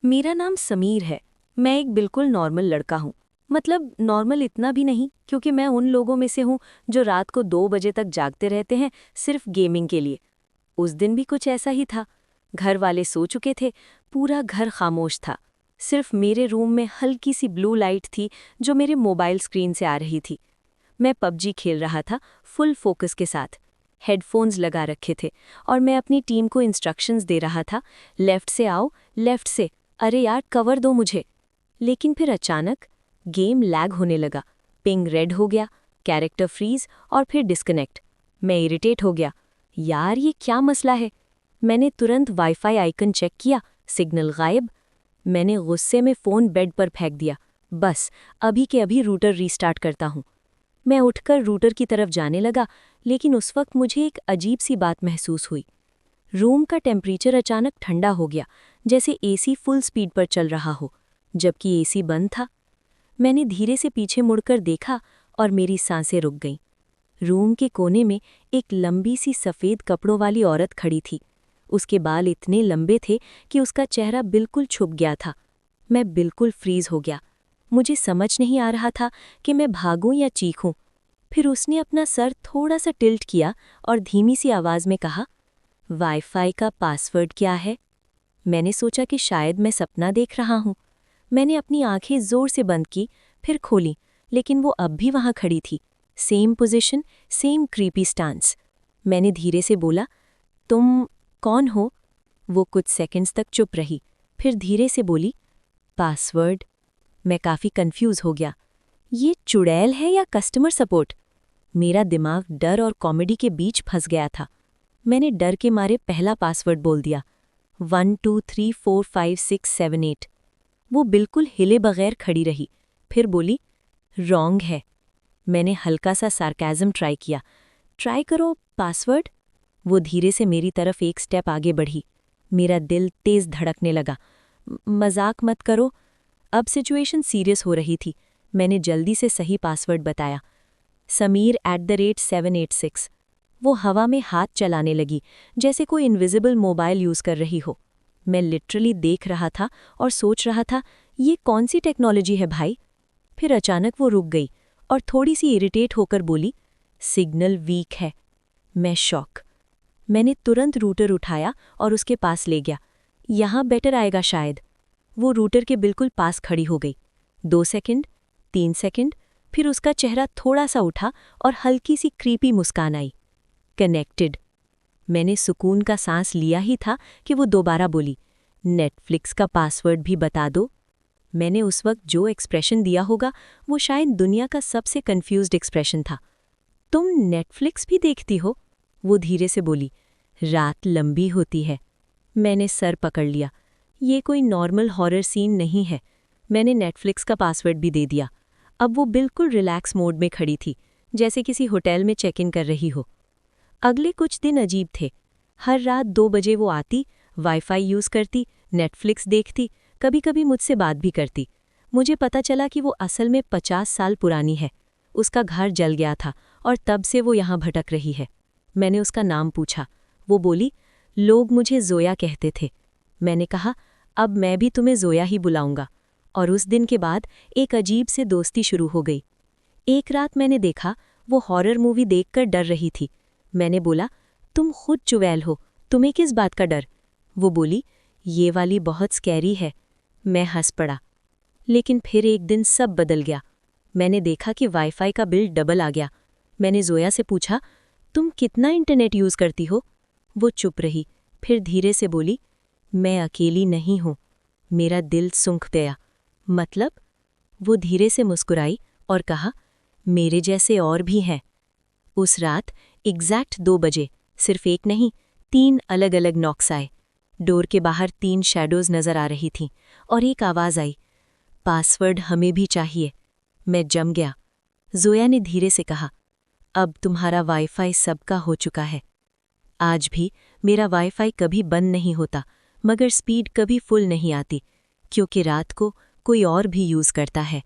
मेरा नाम समीर है। मैं एक बिल्कुल नॉर्मल लड़का हूँ। मतलब नॉर्मल इतना भी नहीं, क्योंकि मैं उन लोगों में से हूँ जो रात को 2 बजे तक जागते रहते हैं सिर्फ गेमिंग के लिए। उस दिन भी कुछ ऐसा ही था। घर वाले सो चुके थे, पूरा घर खामोश था। सिर्फ मेरे रूम में हल्की सी ब्लू लाइट थी जो मेरे मोबाइल स्क्रीन से आ रही थी। मैं पबजी खेल रहा था, फुल फोकस के साथ। हेडफोन्स लगा रखे थे और मैं अपनी टीम को इंस्ट्रक्शंस दे रहा था, लेफ्ट से आओ, लेफ्ट से, अरे यार कवर दो मुझे। लेकिन फिर अचानक गेम लैग होने लगा। पिंग रेड हो गया, कैरेक्टर फ्रीज और फिर डिस्कनेक्ट। मैं इरिटेट हो गया। यार ये क्या मसला है? मैंने तुरंत वाईफाई आइकन चेक किया, सिग्नल गायब। मैंने गुस्से में फ़ोन बेड पर फेंक दिया। बस अभी के अभी रूटर रीस्टार्ट करता हूँ। मैं उठकर रूटर की तरफ जाने लगा, लेकिन उस वक्त मुझे एक अजीब सी बात महसूस हुई। रूम का टेम्परेचर अचानक ठंडा हो गया, जैसे एसी फुल स्पीड पर चल रहा हो, जबकि एसी बंद था। मैंने धीरे से पीछे मुड़कर देखा और मेरी सांसें रुक गईं। रूम के कोने में एक लंबी सी सफ़ेद कपड़ों वाली औरत खड़ी थी। उसके बाल इतने लंबे थे कि उसका चेहरा बिल्कुल छुप गया था। मैं बिल्कुल फ्रीज हो गया। मुझे समझ नहीं आ रहा था कि मैं भागूं या चीखूं। फिर उसने अपना सर थोड़ा सा टिल्ट किया और धीमी सी आवाज़ में कहा, वाईफाई का पासवर्ड क्या है? मैंने सोचा कि शायद मैं सपना देख रहा हूँ। मैंने अपनी आंखें जोर से बंद की, फिर खोली, लेकिन वो अब भी वहाँ खड़ी थी। Same position, same creepy stance. मैंने धीरे से बोला, तुम कौन हो? वो कुछ सेकंड्स तक चुप रही, फिर धीरे से बोली, पासवर्ड। मैं काफ़ी कंफ्यूज हो गया। ये चुड़ैल है या कस्टमर सपोर्ट? मेरा दिमाग डर और कॉमेडी के बीच फंस गया था। मैंने डर के मारे पहला पासवर्ड बोल दिया, 12345678। वो बिल्कुल हिले बगैर खड़ी रही, फिर बोली, रॉन्ग है। मैंने हल्का सा सार्केज़म ट्राई किया, ट्राई करो पासवर्ड। वो धीरे से मेरी तरफ एक स्टेप आगे बढ़ी। मेरा दिल तेज़ धड़कने लगा। मजाक मत करो। अब सिचुएशन सीरियस हो रही थी। मैंने जल्दी से सही पासवर्ड बताया, Sameer@786। वो हवा में हाथ चलाने लगी, जैसे कोई इनविजिबल मोबाइल यूज़ कर रही हो। मैं लिटरली देख रहा था और सोच रहा था, ये कौन सी टेक्नोलॉजी है भाई? फिर अचानक वो रुक गई और थोड़ी सी इरिटेट होकर बोली, सिग्नल वीक है। मैं शॉक। मैंने तुरंत रूटर उठाया और उसके पास ले गया। यहाँ बेटर आएगा शायद। वो रूटर के बिल्कुल पास खड़ी हो गई। 2 सेकंड, 3 सेकंड, फिर उसका चेहरा थोड़ा सा उठा और हल्की सी क्रीपी मुस्कान आई। कनेक्टेड। मैंने सुकून का सांस लिया ही था कि वो दोबारा बोली, नेटफ्लिक्स का पासवर्ड भी बता दो। मैंने उस वक्त जो एक्सप्रेशन दिया होगा, वो शायद दुनिया का सबसे कंफ्यूज्ड एक्सप्रेशन था। तुम नेटफ्लिक्स भी देखती हो? वो धीरे से बोली, रात लंबी होती है। मैंने सर पकड़ लिया। ये कोई नॉर्मल हॉरर सीन नहीं है। मैंने नेटफ्लिक्स का पासवर्ड भी दे दिया। अब वो बिल्कुल रिलैक्स मोड में खड़ी थी, जैसे किसी होटल में चेक इन कर रही हो। अगले कुछ दिन अजीब थे। हर रात 2 बजे वो आती, वाईफाई यूज़ करती, नेटफ्लिक्स देखती, कभी-कभी मुझसे बात भी करती। मुझे पता चला कि वो असल में 50 साल पुरानी है। उसका घर जल गया था और तब से वो यहाँ भटक रही है। मैंने उसका नाम पूछा। वो बोली, लोग मुझे ज़ोया कहते थे। मैंने कहा, अब मैं भी तुम्हें ज़ोया ही बुलाऊंगा। और उस दिन के बाद एक अजीब से दोस्ती शुरू हो गई। एक रात मैंने देखा, वो हॉरर मूवी देखकर डर रही थी। मैंने बोला, तुम खुद चुड़ैल हो, तुम्हें किस बात का डर? वो बोली, ये वाली बहुत स्कैरी है। मैं हंस पड़ा। लेकिन फिर एक दिन सब बदल गया। मैंने देखा कि वाईफाई का बिल डबल आ गया। मैंने ज़ोया से पूछा, तुम कितना इंटरनेट यूज़ करती हो? वो चुप रही, फिर धीरे से बोली, मैं अकेली नहीं हूँ। मेरा दिल सूंख गया। मतलब? वो धीरे से मुस्कुराई और कहा, मेरे जैसे और भी हैं। उस रात एग्जैक्ट 2 बजे सिर्फ एक नहीं, 3 अलग-अलग नॉक्स आए। डोर के बाहर 3 शैडोज़ नज़र आ रही थीं और एक आवाज़ आई, पासवर्ड हमें भी चाहिए। मैं जम गया। ज़ोया ने धीरे से कहा, अब तुम्हारा वाईफाई सबका हो चुका है। आज भी मेरा वाईफाई कभी बंद नहीं होता, मगर स्पीड कभी फुल नहीं आती, क्योंकि रात को कोई और भी यूज़ करता है।